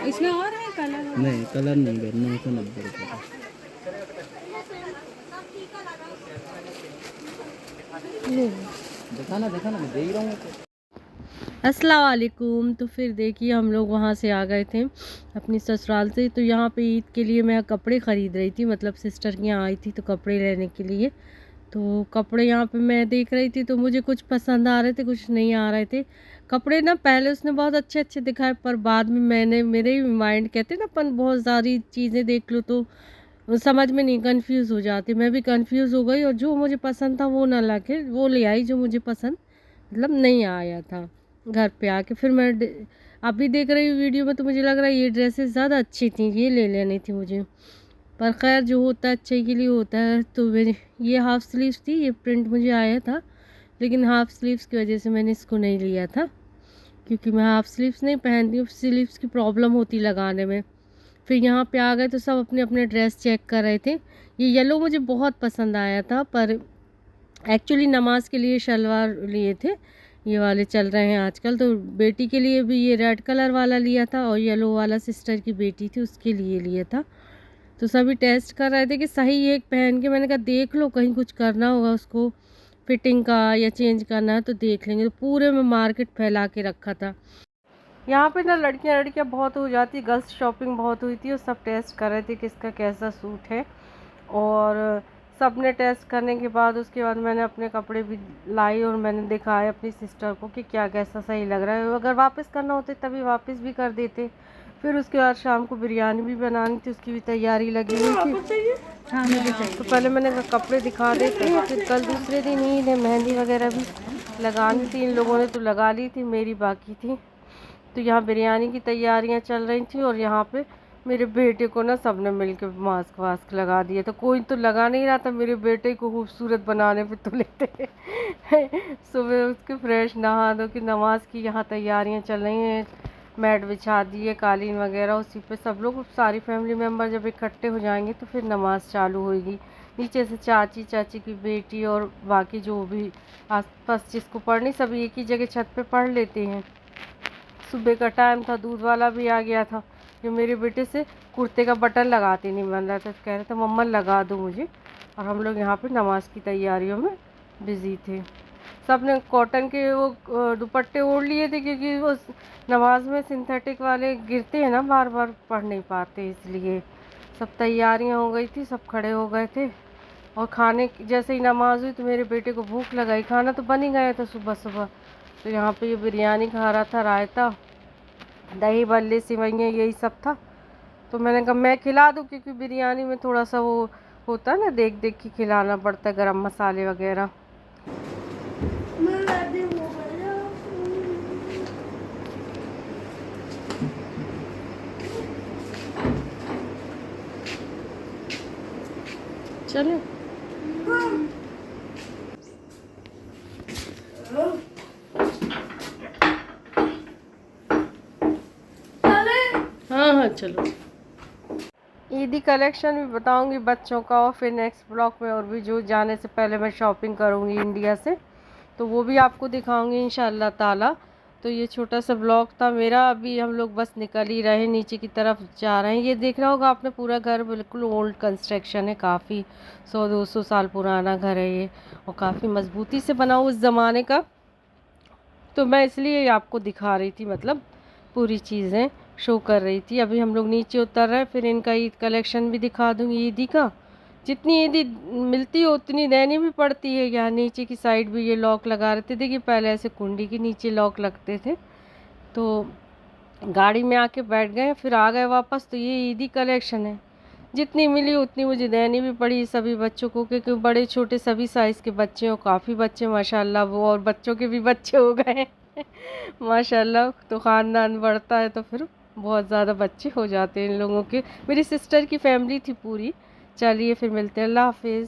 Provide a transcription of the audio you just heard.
इसमें और है कलर? नहीं कलर नहीं है, 990 रुपये का। दिखाना मैं दे ही रहा हूँ तो। अस्सलाम वालेकुम। तो फिर देखिए हम लोग वहाँ से आ गए थे अपनी ससुराल से। तो यहाँ पे ईद के लिए मैं कपड़े ख़रीद रही थी, मतलब सिस्टर के यहाँ आई थी तो कपड़े लेने के लिए। तो कपड़े यहाँ पे मैं देख रही थी तो मुझे कुछ पसंद आ रहे थे, कुछ नहीं आ रहे थे कपड़े ना। पहले उसने बहुत अच्छे अच्छे दिखाए, पर बाद में मैंने, मेरे माइंड कहते ना अपन बहुत सारी चीज़ें देख लो तो समझ में नहीं, कंफ्यूज हो जाती। मैं भी कंफ्यूज हो गई और जो मुझे पसंद था वो ना लाके वो ले आई जो मुझे पसंद मतलब नहीं आया था। घर पे आके फिर मैं अभी देख रही हूँ वीडियो में तो मुझे लग रहा है ये ड्रेसेस ज़्यादा अच्छी थी, ये ले लेनी थी मुझे। पर खैर जो होता है अच्छे के लिए होता है। तो मेरे ये हाफ़ स्लीव्स थी, ये प्रिंट मुझे आया था, लेकिन हाफ़ स्लीव्स की वजह से मैंने इसको नहीं लिया था, क्योंकि मैं हाफ़ स्लीव्स नहीं पहनती हूँ, स्लीव्स की प्रॉब्लम होती लगाने में। फिर यहाँ पे आ गए तो सब अपने अपने ड्रेस चेक कर रहे थे। ये येलो मुझे बहुत पसंद आया था, पर एक्चुअली नमाज के लिए शलवार लिए थे, ये वाले चल रहे हैं आजकल। तो बेटी के लिए भी ये रेड कलर वाला लिया था और येलो वाला सिस्टर की बेटी थी उसके लिए लिया था। तो सभी टेस्ट कर रहे थे कि सही एक पहन के। मैंने कहा देख लो कहीं कुछ करना होगा उसको फिटिंग का या चेंज करना है तो देख लेंगे। तो पूरे में मार्केट फैला के रखा था। यहाँ पे ना लड़कियाँ बहुत हो जाती, गर्ल्स शॉपिंग बहुत हुई थी और सब टेस्ट कर रहे थे कि इसका कैसा सूट है। और सब ने टेस्ट करने के बाद उसके बाद मैंने अपने कपड़े भी लाई और मैंने दिखाए अपनी सिस्टर को कि क्या कैसा सही लग रहा है। अगर वापस करना होता तभी वापस भी कर देते। फिर उसके बाद शाम को बिरयानी भी बनानी थी, उसकी भी तैयारी लगी हुई थी। हाँ मुझे चाहिए। तो पहले मैंने कहा कपड़े दिखा देते हैं, फिर कल दूसरे दिन ईद है, मेहंदी वगैरह भी लगानी थी। इन लोगों ने तो लगा ली थी, मेरी बाकी थी। तो यहाँ बिरयानी की तैयारियाँ चल रही थी और यहाँ पे मेरे बेटे को ना सबने मिलके मास्क वास्क लगा दिया। तो कोई तो लगा नहीं रहा था, मेरे बेटे को खूबसूरत बनाने पे तुले थे। सुबह उसके फ्रेश नहा धो के नमाज की यहाँ तैयारियाँ चल रही हैं। मैट बिछा दी है, कालीन वगैरह, उसी पे सब लोग सारी फैमिली मेम्बर जब इकट्ठे हो जाएंगे तो फिर नमाज़ चालू होगी। नीचे से चाची की बेटी और बाकी जो भी आस पास जिसको पढ़नी सभी एक ही जगह छत पे पढ़ लेते हैं। सुबह का टाइम था, दूध वाला भी आ गया था जो मेरे बेटे से कुर्ते का बटन लगाते नहीं बन रहा था। कह रहे थे मम्मा लगा दो मुझे। और हम लोग यहाँ पे नमाज की तैयारियों में बिज़ी थे। सब ने कॉटन के वो दुपट्टे ओढ़ लिए थे, क्योंकि वो नमाज में सिंथेटिक वाले गिरते हैं ना, बार बार पढ़ नहीं पाते, इसलिए सब तैयारियाँ हो गई थी, सब खड़े हो गए थे। और खाने जैसे ही नमाज हुई तो मेरे बेटे को भूख लगाई। खाना तो बन ही गया था सुबह सुबह। तो यहाँ पे ये बिरयानी खा रहा था, रायता, दही बल्ले, सिवैयाँ, यही सब था। तो मैंने कहा मैं खिला दूँ, क्योंकि बिरयानी में थोड़ा सा वो होता है ना, देख देख के खिलाना पड़ता है, गरम मसाले वगैरह। चलो हाँ हाँ चलो। ईदी कलेक्शन भी बताऊंगी बच्चों का, और फिर नेक्स्ट ब्लॉग में और भी जो जाने से पहले मैं शॉपिंग करूंगी इंडिया से तो वो भी आपको दिखाऊंगी इंशाल्लाह ताला। तो ये छोटा सा ब्लॉग था मेरा। अभी हम लोग बस निकल ही रहे, नीचे की तरफ जा रहे हैं। ये देख रहा होगा आपने, पूरा घर बिल्कुल ओल्ड कंस्ट्रक्शन है, काफ़ी 100-200 साल पुराना घर है ये, और काफ़ी मजबूती से बना उस ज़माने का। तो मैं इसलिए आपको दिखा रही थी, मतलब पूरी चीज़ें शो कर रही थी। अभी हम लोग नीचे उतर रहे हैं, फिर इनका ईद कलेक्शन भी दिखा दूँगी ईदी का। जितनी ईदी मिलती है उतनी देनी भी पड़ती है। यहाँ नीचे की साइड भी ये लॉक लगा रहे थे, देखिए पहले ऐसे कुंडी के नीचे लॉक लगते थे। तो गाड़ी में आके बैठ गए, फिर आ गए वापस। तो ये ईदी कलेक्शन है, जितनी मिली उतनी मुझे देनी भी पड़ी सभी बच्चों को, क्योंकि बड़े छोटे सभी साइज़ के बच्चे हो, काफ़ी बच्चे माशाल्लाह, वो और बच्चों के भी बच्चे हो गए माशाल्लाह। तो ख़ानदान बढ़ता है तो फिर बहुत ज़्यादा बच्चे हो जाते हैं इन लोगों के। मेरी सिस्टर की फैमिली थी पूरी। चलिए फिर मिलते हैं, अल्लाह हाफिज़।